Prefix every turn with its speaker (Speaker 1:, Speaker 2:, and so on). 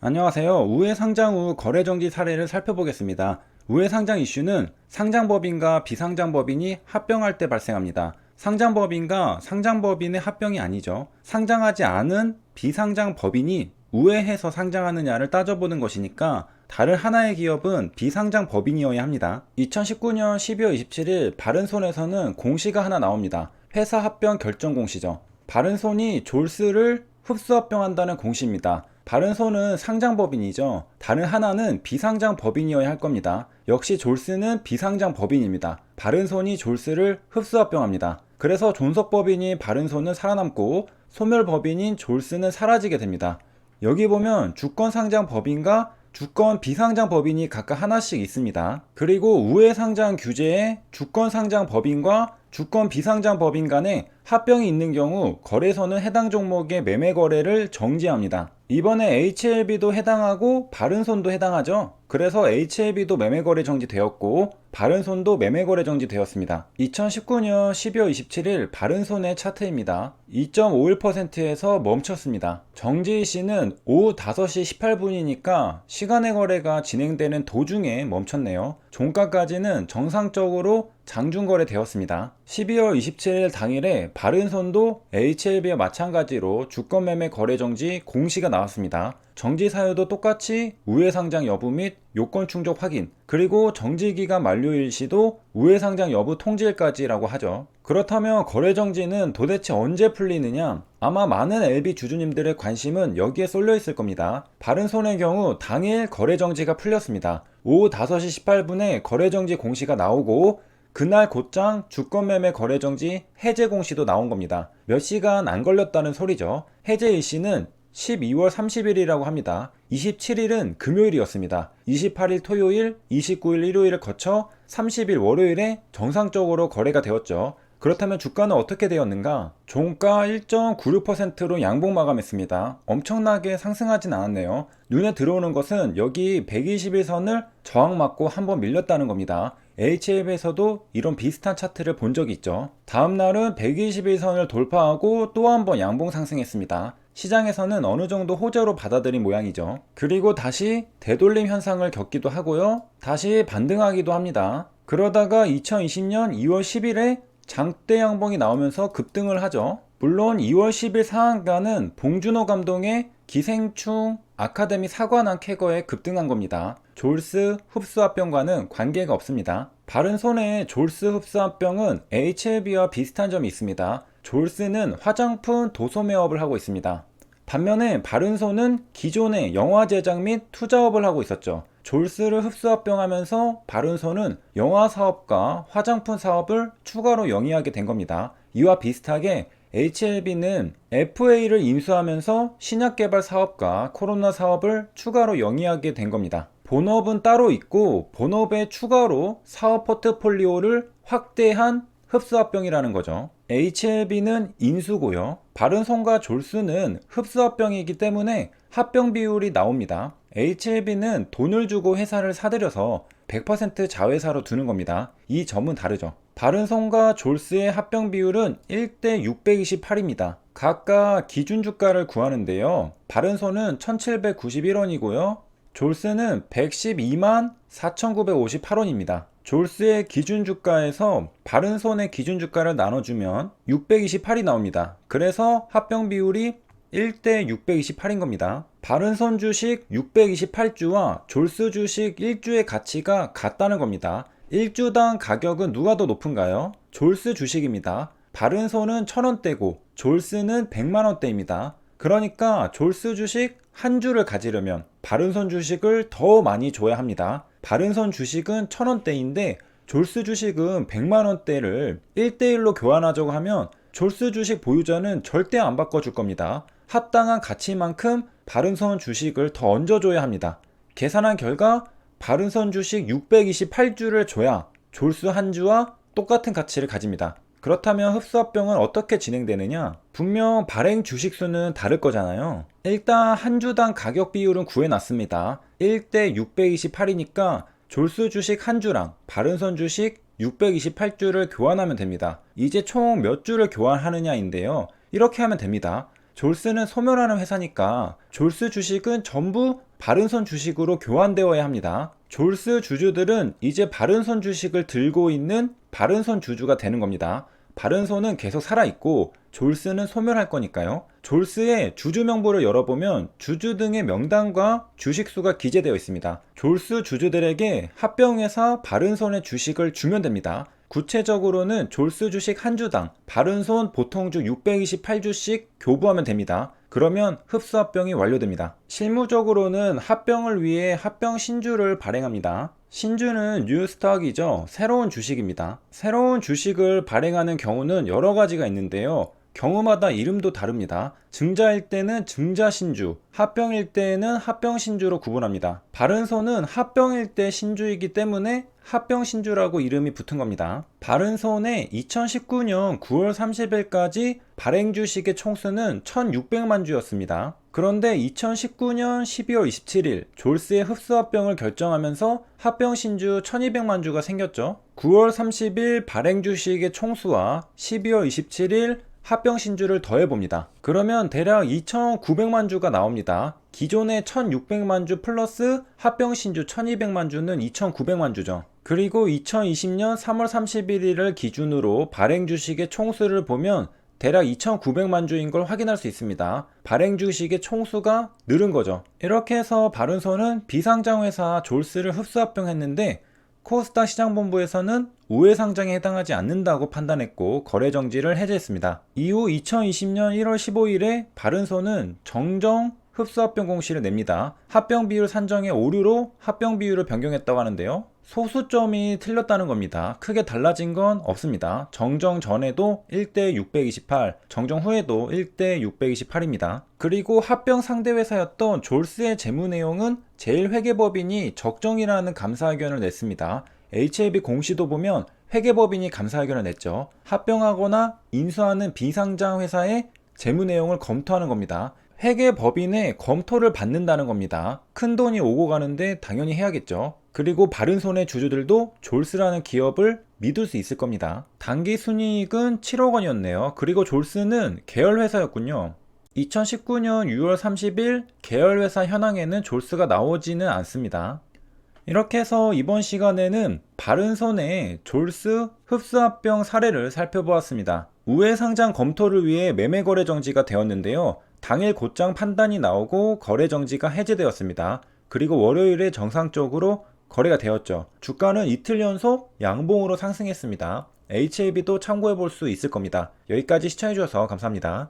Speaker 1: 안녕하세요. 우회 상장 후 거래 정지 사례를 살펴보겠습니다. 우회 상장 이슈는 상장법인과 비상장법인이 합병할 때 발생합니다. 상장법인과 상장법인의 합병이 아니죠. 상장하지 않은 비상장법인이 우회해서 상장하느냐를 따져보는 것이니까 다른 하나의 기업은 비상장법인이어야 합니다. 2019년 12월 27일 바른손에서는 공시가 하나 나옵니다. 회사 합병 결정 공시죠. 바른손이 졸스를 흡수합병한다는 공시입니다. 바른손은 상장법인이죠. 다른 하나는 비상장법인이어야 할 겁니다. 역시 졸스는 비상장법인입니다. 바른손이 졸스를 흡수합병합니다. 그래서 존속법인인 바른손은 살아남고 소멸법인인 졸스는 사라지게 됩니다. 여기 보면 주권상장법인과 주권 비상장법인이 각각 하나씩 있습니다. 그리고 우회상장 규제에 주권상장법인과 주권 비상장법인 간에 합병이 있는 경우 거래소는 해당 종목의 매매 거래를 정지합니다. 이번에 HLB도 해당하고 바른손도 해당하죠. 그래서 HLB도 매매거래 정지되었고 바른손도 매매거래 정지되었습니다. 2019년 12월 27일 바른손의 차트입니다. 2.51%에서 멈췄습니다. 정지 시는 오후 5시 18분이니까 시간의 거래가 진행되는 도중에 멈췄네요. 종가까지는 정상적으로 장중거래 되었습니다. 12월 27일 당일에 바른손도 HLB와 마찬가지로 주권매매 거래정지 공시가 나왔습니다. 정지 사유도 똑같이 우회상장 여부 및 요건 충족 확인, 그리고 정지기간 만료일 시도 우회상장 여부 통지일까지라고 하죠. 그렇다면 거래정지는 도대체 언제 풀리느냐? 아마 많은 LB 주주님들의 관심은 여기에 쏠려 있을 겁니다. 바른손의 경우 당일 거래정지가 풀렸습니다. 오후 5시 18분에 거래정지 공시가 나오고 그날 곧장 주권매매 거래정지 해제 공시도 나온 겁니다. 몇 시간 안 걸렸다는 소리죠. 해제 일시는 12월 30일이라고 합니다. 27일은 금요일이었습니다. 28일 토요일, 29일 일요일을 거쳐 30일 월요일에 정상적으로 거래가 되었죠. 그렇다면 주가는 어떻게 되었는가? 종가 1.96%로 양봉 마감했습니다. 엄청나게 상승하진 않았네요. 눈에 들어오는 것은 여기 121선을 저항 맞고 한번 밀렸다는 겁니다. HLB에서도 이런 비슷한 차트를 본 적이 있죠. 다음날은 121선을 돌파하고 또 한번 양봉 상승했습니다. 시장에서는 어느 정도 호재로 받아들인 모양이죠. 그리고 다시 되돌림 현상을 겪기도 하고요. 다시 반등하기도 합니다. 그러다가 2020년 2월 10일에 장대 양봉이 나오면서 급등을 하죠. 물론 2월 10일 상한가는 봉준호 감독의 기생충 아카데미 사관왕 쾌거에 급등한 겁니다. 졸스 흡수합병과는 관계가 없습니다. 바른손의 졸스 흡수합병은 HLB와 비슷한 점이 있습니다. 졸스는 화장품 도소매업을 하고 있습니다. 반면에 바른손은 기존의 영화 제작 및 투자업을 하고 있었죠. 졸스를 흡수합병하면서 바른손은 영화 사업과 화장품 사업을 추가로 영위하게 된 겁니다. 이와 비슷하게 HLB는 FA를 인수하면서 신약 개발 사업과 코로나 사업을 추가로 영위하게 된 겁니다. 본업은 따로 있고 본업에 추가로 사업 포트폴리오를 확대한 흡수합병이라는 거죠. HLB는 인수고요. 바른손과 졸스는 흡수합병이기 때문에 합병 비율이 나옵니다. HLB는 돈을 주고 회사를 사들여서 100% 자회사로 두는 겁니다. 이 점은 다르죠. 바른손과 졸스의 합병 비율은 1대 628입니다. 각각 기준 주가를 구하는데요. 바른손은 1791원이고요. 졸스는 112만 4,958원입니다. 졸스의 기준 주가에서 바른손의 기준 주가를 나눠주면 628이 나옵니다. 그래서 합병 비율이 1대 628인 겁니다. 바른손 주식 628주와 졸스 주식 1주의 가치가 같다는 겁니다. 1주당 가격은 누가 더 높은가요? 졸스 주식입니다. 바른손은 1000원대고 졸스는 100만원대입니다. 그러니까 졸스 주식 한 주를 가지려면 바른손 주식을 더 많이 줘야 합니다. 바른손 주식은 1000원대인데 졸스 주식은 100만원대를 1대1로 교환하자고 하면 졸스 주식 보유자는 절대 안 바꿔줄 겁니다. 합당한 가치만큼 바른손 주식을 더 얹어줘야 합니다. 계산한 결과 바른손 주식 628주를 줘야 졸스 한 주와 똑같은 가치를 가집니다. 그렇다면 흡수합병은 어떻게 진행되느냐? 분명 발행 주식 수는 다를 거잖아요. 일단 한 주당 가격 비율은 구해놨습니다. 1대 628이니까 졸스 주식 한 주랑 바른손 주식 628주를 교환하면 됩니다. 이제 총 몇 주를 교환하느냐인데요. 이렇게 하면 됩니다. 졸스는 소멸하는 회사니까 졸스 주식은 전부 바른손 주식으로 교환되어야 합니다. 졸스 주주들은 이제 바른손 주식을 들고 있는 바른손 주주가 되는 겁니다. 바른손은 계속 살아있고 졸스는 소멸할 거니까요. 졸스의 주주 명부를 열어보면 주주 등의 명단과 주식수가 기재되어 있습니다. 졸스 주주들에게 합병회사 바른손의 주식을 주면 됩니다. 구체적으로는 졸스 주식 한 주당 바른손 보통주 628주씩 교부하면 됩니다. 그러면 흡수 합병이 완료됩니다. 실무적으로는 합병을 위해 합병 신주를 발행합니다. 신주는 뉴스탁이죠. 새로운 주식입니다. 새로운 주식을 발행하는 경우는 여러 가지가 있는데요. 경우마다 이름도 다릅니다. 증자일 때는 증자신주, 합병일 때는 합병신주로 구분합니다. 바른손은 합병일 때 신주이기 때문에 합병신주라고 이름이 붙은 겁니다. 바른손의 2019년 9월 30일까지 발행주식의 총수는 1600만 주였습니다. 그런데 2019년 12월 27일 졸스의 흡수합병을 결정하면서 합병신주 1200만 주가 생겼죠. 9월 30일 발행주식의 총수와 12월 27일 합병신주를 더해봅니다. 그러면 대략 2900만 주가 나옵니다. 기존의 1600만 주 플러스 합병신주 1200만 주는 2900만 주죠. 그리고 2020년 3월 31일을 기준으로 발행주식의 총수를 보면 대략 2900만 주인 걸 확인할 수 있습니다. 발행주식의 총수가 늘은 거죠. 이렇게 해서 바른손은 비상장회사 졸스를 흡수합병했는데 코스닥 시장본부에서는 우회상장에 해당하지 않는다고 판단했고 거래정지를 해제했습니다. 이후 2020년 1월 15일에 바른손은 정정 흡수합병 공시를 냅니다. 합병비율 산정의 오류로 합병비율을 변경했다고 하는데요. 소수점이 틀렸다는 겁니다. 크게 달라진 건 없습니다. 정정 전에도 1대 628, 정정 후에도 1대 628입니다. 그리고 합병 상대 회사였던 졸스의 재무 내용은 제1회계법인이 적정이라는 감사의견을 냈습니다. HAB 공시도 보면 회계법인이 감사의견을 냈죠. 합병하거나 인수하는 비상장 회사의 재무 내용을 검토하는 겁니다. 회계법인의 검토를 받는다는 겁니다. 큰 돈이 오고 가는데 당연히 해야겠죠. 그리고 바른손의 주주들도 졸스라는 기업을 믿을 수 있을 겁니다. 단기 순이익은 7억 원이었네요. 그리고 졸스는 계열회사였군요. 2019년 6월 30일 계열회사 현황에는 졸스가 나오지는 않습니다. 이렇게 해서 이번 시간에는 바른손의 졸스 흡수합병 사례를 살펴보았습니다. 우회상장 검토를 위해 매매거래 정지가 되었는데요. 당일 곧장 판단이 나오고 거래 정지가 해제되었습니다. 그리고 월요일에 정상적으로 거래가 되었죠. 주가는 이틀 연속 양봉으로 상승했습니다. HAB도 참고해 볼 수 있을 겁니다. 여기까지 시청해 주셔서 감사합니다.